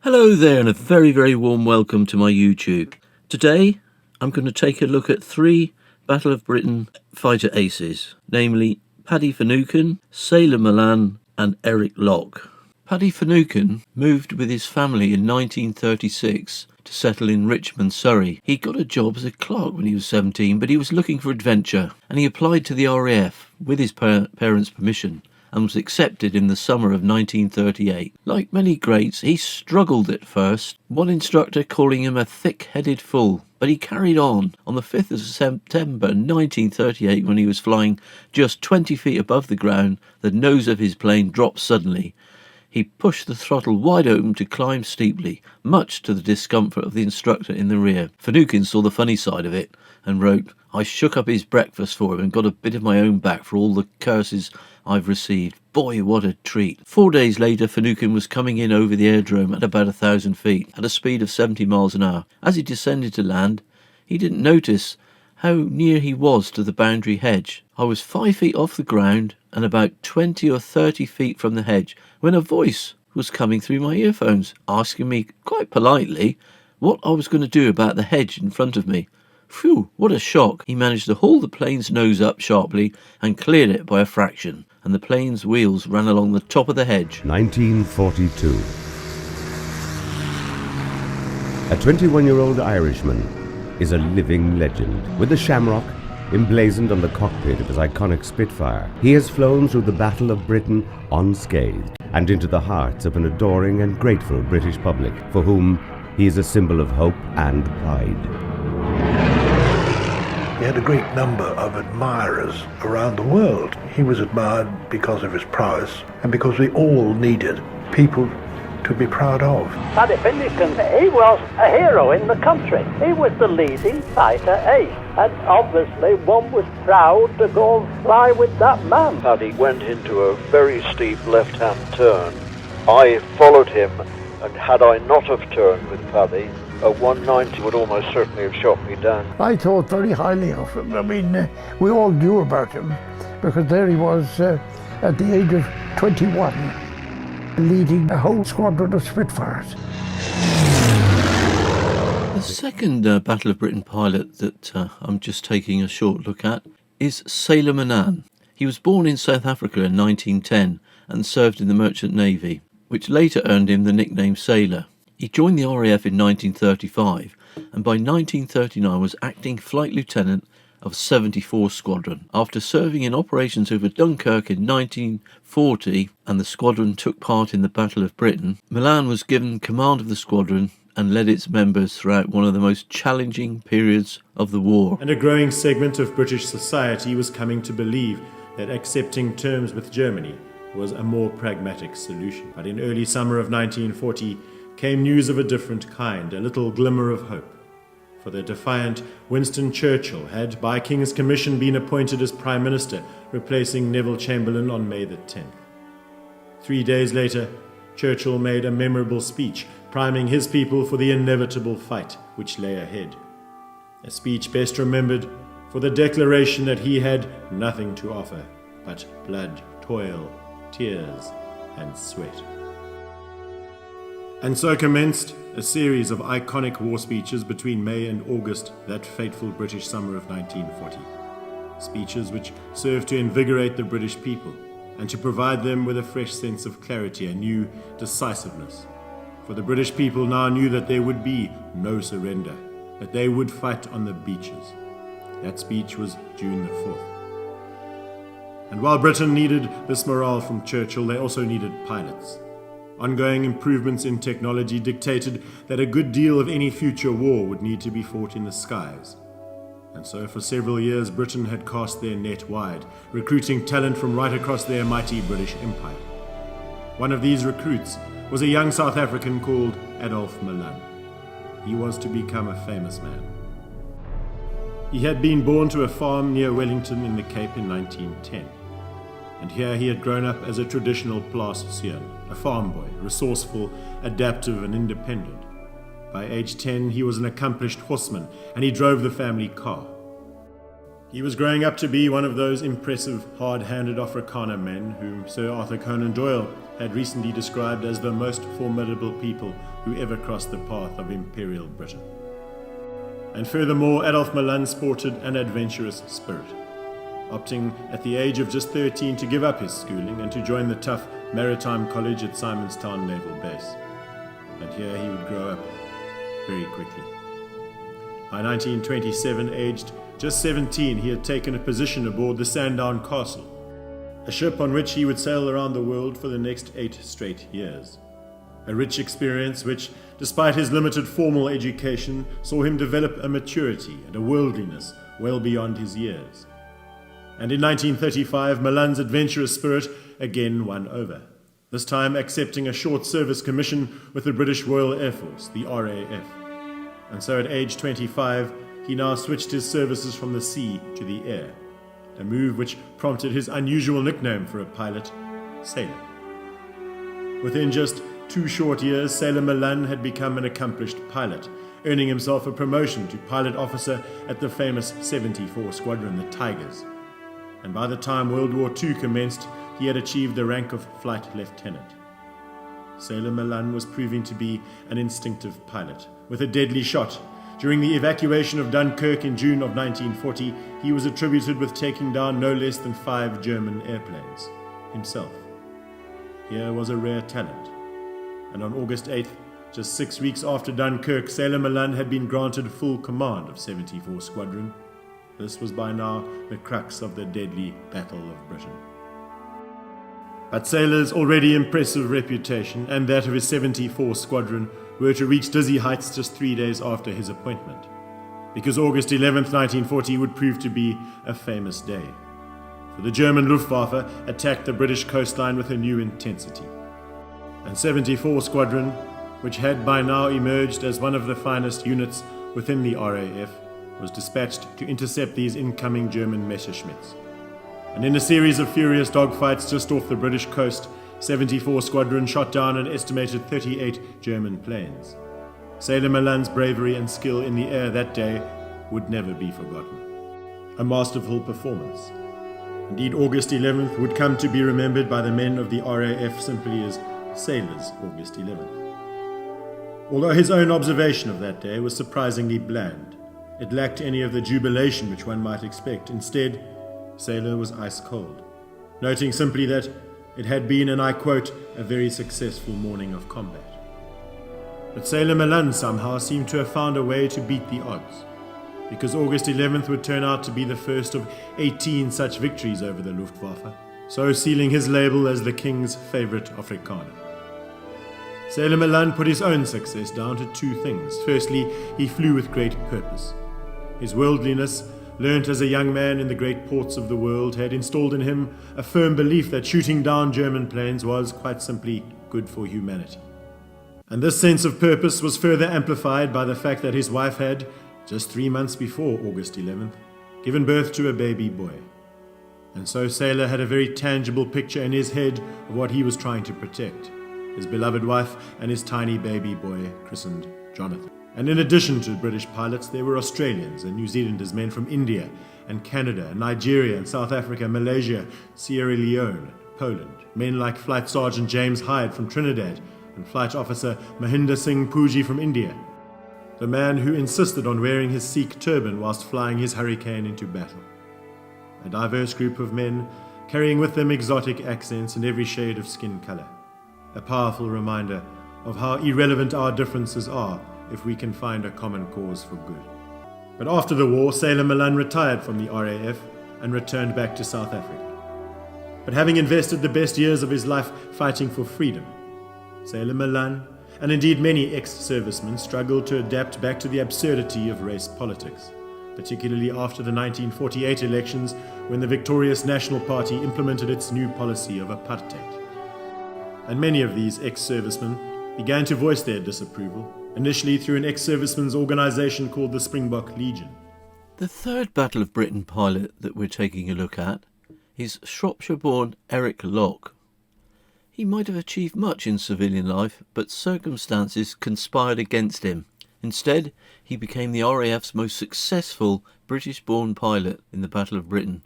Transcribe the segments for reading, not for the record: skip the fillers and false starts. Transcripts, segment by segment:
Hello there and a very, very warm welcome to my YouTube. Today I'm going to take a look at three Battle of Britain fighter aces, namely Paddy Finucane, Sailor Malan and Eric Locke. Paddy Finucane moved with his family in 1936 to settle in Richmond, Surrey. He got a job as a clerk when he was 17, but he was looking for adventure and he applied to the RAF with his parents' permission and was accepted in the summer of 1938. Like many greats, he struggled at first, one instructor calling him a thick-headed fool, but he carried on. On the 5th of September 1938, when he was flying just 20 feet above the ground, the nose of his plane dropped suddenly. He pushed the throttle wide open to climb steeply, much to the discomfort of the instructor in the rear. Finucane saw the funny side of it and wrote, "I shook up his breakfast for him and got a bit of my own back for all the curses I've received. Boy, what a treat." 4 days later, Finucane was coming in over the aerodrome at about 1,000 feet at a speed of 70 miles an hour. As he descended to land, he didn't notice how near he was to the boundary hedge. I was 5 feet off the ground and about 20 or 30 feet from the hedge when a voice was coming through my earphones, asking me quite politely what I was going to do about the hedge in front of me. Phew, what a shock. He managed to haul the plane's nose up sharply and cleared it by a fraction, and the plane's wheels ran along the top of the hedge. 1942. A 21-year-old Irishman is a living legend. With the shamrock emblazoned on the cockpit of his iconic Spitfire, he has flown through the Battle of Britain unscathed and into the hearts of an adoring and grateful British public, for whom he is a symbol of hope and pride. He had a great number of admirers around the world. He was admired because of his prowess and because we all needed people to be proud of. Paddy Finucane, he was a hero in the country. He was the leading fighter ace, and obviously one was proud to go and fly with that man. Paddy went into a very steep left-hand turn. I followed him, and had I not have turned with Paddy, a 190 would almost certainly have shot me down. I thought very highly of him. I mean, we all knew about him because there he was at the age of 21, leading a whole squadron of Spitfires. The second Battle of Britain pilot that I'm just taking a short look at is Sailor Malan. He was born in South Africa in 1910 and served in the Merchant Navy, which later earned him the nickname Sailor. He joined the RAF in 1935 and by 1939 was acting flight lieutenant of 74 Squadron. After serving in operations over Dunkirk in 1940 and the squadron took part in the Battle of Britain, Malan was given command of the squadron and led its members throughout one of the most challenging periods of the war. And a growing segment of British society was coming to believe that accepting terms with Germany was a more pragmatic solution. But in early summer of 1940 came news of a different kind, a little glimmer of hope. For the defiant Winston Churchill had, by King's commission, been appointed as Prime Minister, replacing Neville Chamberlain on May the 10th. 3 days later, Churchill made a memorable speech, priming his people for the inevitable fight which lay ahead. A speech best remembered for the declaration that he had nothing to offer but blood, toil, tears, and sweat. And so commenced a series of iconic war speeches between May and August that fateful British summer of 1940. Speeches which served to invigorate the British people and to provide them with a fresh sense of clarity, a new decisiveness. For the British people now knew that there would be no surrender, that they would fight on the beaches. That speech was June the 4th. And while Britain needed this morale from Churchill, they also needed pilots. Ongoing improvements in technology dictated that a good deal of any future war would need to be fought in the skies. And so for several years Britain had cast their net wide, recruiting talent from right across their mighty British Empire. One of these recruits was a young South African called Adolf Malan. He was to become a famous man. He had been born to a farm near Wellington in the Cape in 1910. And here he had grown up as a traditional plastician, a farm boy, resourceful, adaptive and independent. By age 10 he was an accomplished horseman and he drove the family car. He was growing up to be one of those impressive, hard-handed Afrikaner men whom Sir Arthur Conan Doyle had recently described as the most formidable people who ever crossed the path of Imperial Britain. And furthermore, Adolf Malan sported an adventurous spirit, opting at the age of just 13 to give up his schooling and to join the tough Maritime College at Simonstown Naval Base. And here he would grow up very quickly. By 1927, aged just 17, he had taken a position aboard the Sandown Castle, a ship on which he would sail around the world for the next 8 straight years. A rich experience which, despite his limited formal education, saw him develop a maturity and a worldliness well beyond his years. And in 1935, Malan's adventurous spirit again won over, this time accepting a short service commission with the British Royal Air Force, the RAF. And so at age 25, he now switched his services from the sea to the air, a move which prompted his unusual nickname for a pilot, Sailor. Within just 2 short years, Sailor Malan had become an accomplished pilot, earning himself a promotion to pilot officer at the famous 74 Squadron, the Tigers. And by the time World War II commenced, he had achieved the rank of flight lieutenant. Sailor Malan was proving to be an instinctive pilot, with a deadly shot. During the evacuation of Dunkirk in June of 1940, he was attributed with taking down no less than 5 German airplanes, himself. Here was a rare talent. And on August 8th, just 6 weeks after Dunkirk, Sailor Malan had been granted full command of 74 Squadron. This was by now the crux of the deadly Battle of Britain. But Sailor's already impressive reputation and that of his 74 Squadron were to reach dizzy heights just 3 days after his appointment, because August 11th, 1940 would prove to be a famous day. For the German Luftwaffe attacked the British coastline with a new intensity. And 74 Squadron, which had by now emerged as one of the finest units within the RAF, was dispatched to intercept these incoming German Messerschmitts. And in a series of furious dogfights just off the British coast, 74 Squadron shot down an estimated 38 German planes. Sailor Malan's bravery and skill in the air that day would never be forgotten. A masterful performance. Indeed, August 11th would come to be remembered by the men of the RAF simply as Sailor's August 11th. Although his own observation of that day was surprisingly bland, it lacked any of the jubilation which one might expect. Instead, Sailor was ice cold, noting simply that it had been, and I quote, a very successful morning of combat. But Sailor Malan somehow seemed to have found a way to beat the odds, because August 11th would turn out to be the first of 18 such victories over the Luftwaffe, so sealing his label as the King's favourite Afrikaner. Sailor Malan put his own success down to 2 things. Firstly, he flew with great purpose. His worldliness, learnt as a young man in the great ports of the world, had installed in him a firm belief that shooting down German planes was, quite simply, good for humanity. And this sense of purpose was further amplified by the fact that his wife had, just 3 months before August 11th, given birth to a baby boy. And so Sailor had a very tangible picture in his head of what he was trying to protect, his beloved wife and his tiny baby boy, christened Jonathan. And in addition to British pilots, there were Australians and New Zealanders, men from India and Canada, Nigeria and South Africa, Malaysia, Sierra Leone, Poland, men like Flight Sergeant James Hyde from Trinidad and Flight Officer Mahinder Singh Pooji from India, the man who insisted on wearing his Sikh turban whilst flying his Hurricane into battle. A diverse group of men carrying with them exotic accents and every shade of skin colour. A powerful reminder of how irrelevant our differences are if we can find a common cause for good. But after the war, Sailor Malan retired from the RAF and returned back to South Africa. But having invested the best years of his life fighting for freedom, Sailor Malan, and indeed many ex-servicemen, struggled to adapt back to the absurdity of race politics, particularly after the 1948 elections, when the victorious National Party implemented its new policy of apartheid. And many of these ex-servicemen began to voice their disapproval, initially through an ex-servicemen's organisation called the Springbok Legion. The third Battle of Britain pilot that we're taking a look at is Shropshire-born Eric Locke. He might have achieved much in civilian life, but circumstances conspired against him. Instead, he became the RAF's most successful British-born pilot in the Battle of Britain,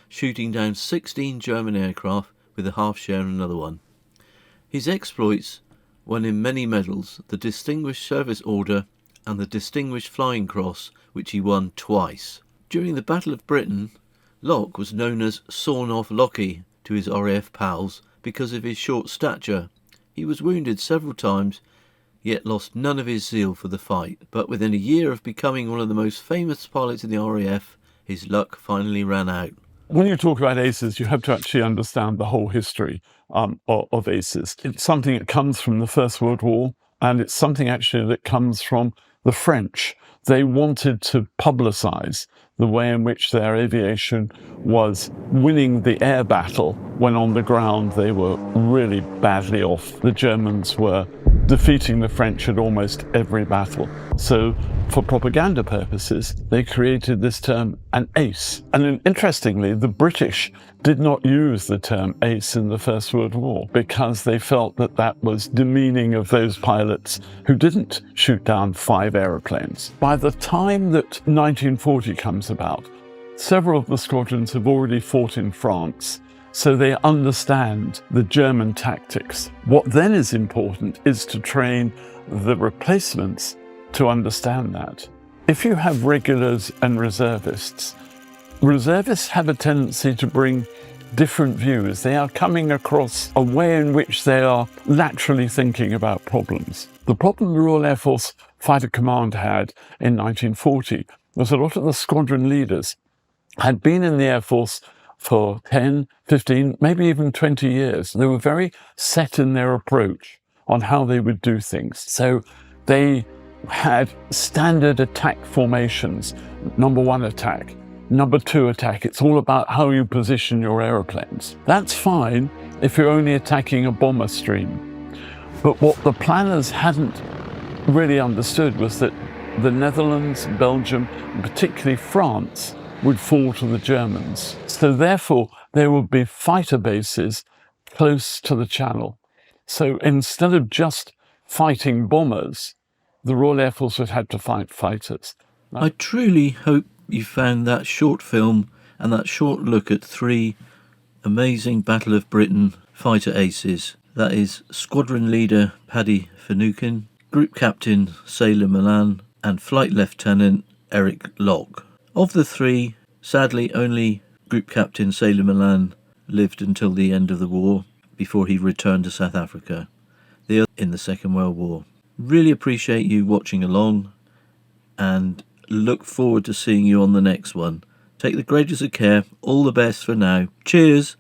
shooting down 16 German aircraft with a half share in another one. His exploits won him many medals, the Distinguished Service Order and the Distinguished Flying Cross, which he won twice. During the Battle of Britain, Locke was known as Sawn-Off Lockie to his RAF pals because of his short stature. He was wounded several times, yet lost none of his zeal for the fight. But within a year of becoming one of the most famous pilots in the RAF, his luck finally ran out. When you talk about aces, you have to actually understand the whole history of aces. It's something that comes from the First World War, and it's something actually that comes from the French. They wanted to publicise the way in which their aviation was winning the air battle when on the ground they were really badly off. The Germans were defeating the French at almost every battle. So for propaganda purposes, they created this term an ace. And interestingly, the British did not use the term ace in the First World War because they felt that that was demeaning of those pilots who didn't shoot down 5 aeroplanes. By the time that 1940 comes about, several of the squadrons have already fought in France, so they understand the German tactics. What then is important is to train the replacements to understand that. If you have regulars and reservists have a tendency to bring different views. They are coming across a way in which they are laterally thinking about problems. The problem the Royal Air Force Fighter Command had in 1940 was a lot of the squadron leaders had been in the Air Force for 10, 15, maybe even 20 years. They were very set in their approach on how they would do things. So they had standard attack formations. Number 1 attack, number 2 attack. It's all about how you position your aeroplanes. That's fine if you're only attacking a bomber stream. But what the planners hadn't really understood was that the Netherlands, Belgium, and particularly France would fall to the Germans. So therefore, there would be fighter bases close to the Channel. So instead of just fighting bombers, the Royal Air Force would have to fight fighters. I truly hope you found that short film and that short look at 3 amazing Battle of Britain fighter aces. That is Squadron Leader Paddy Finucane, Group Captain Sailor Malan, and Flight Lieutenant Eric Locke. Of the 3, sadly only Group Captain Sailor Malan lived until the end of the war before he returned to South Africa. The other in the Second World War. Really appreciate you watching along and look forward to seeing you on the next one. Take the greatest of care. All the best for now. Cheers.